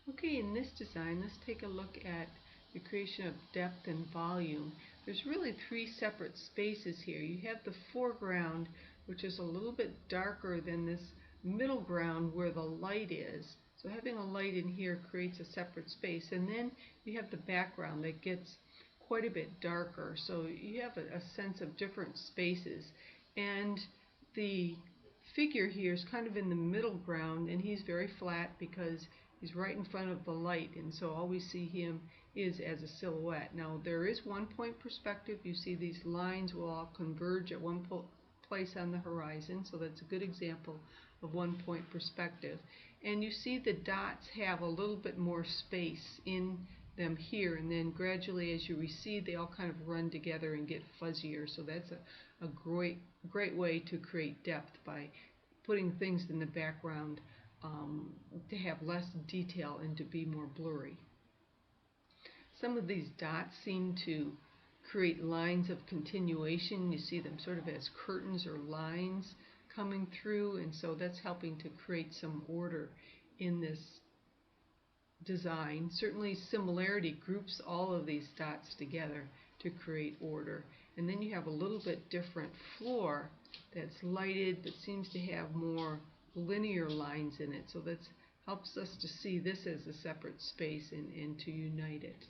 Okay, in this design, let's take a look at the creation of depth and volume. There's really three separate spaces here. You have the foreground, which is a little bit darker than this middle ground where the light is. So having a light in here creates a separate space. And then you have the background that gets quite a bit darker. So you have a sense of different spaces. And the figure here is kind of in the middle ground, and he's very flat because he's right in front of the light, and so all we see him is as a silhouette. Now there is one point perspective. You see these lines will all converge at one place on the horizon, so that's a good example of one point perspective. And you see the dots have a little bit more space in them here, and then gradually as you recede they all kind of run together and get fuzzier. So that's a great way to create depth by putting things in the background to have less detail and to be more blurry. Some of these dots seem to create lines of continuation. You see them sort of as curtains or lines coming through, and so that's helping to create some order in this design. Certainly similarity groups all of these dots together to create order. And then you have a little bit different floor that's lighted but seems to have more linear lines in it. So that helps us to see this as a separate space and to unite it.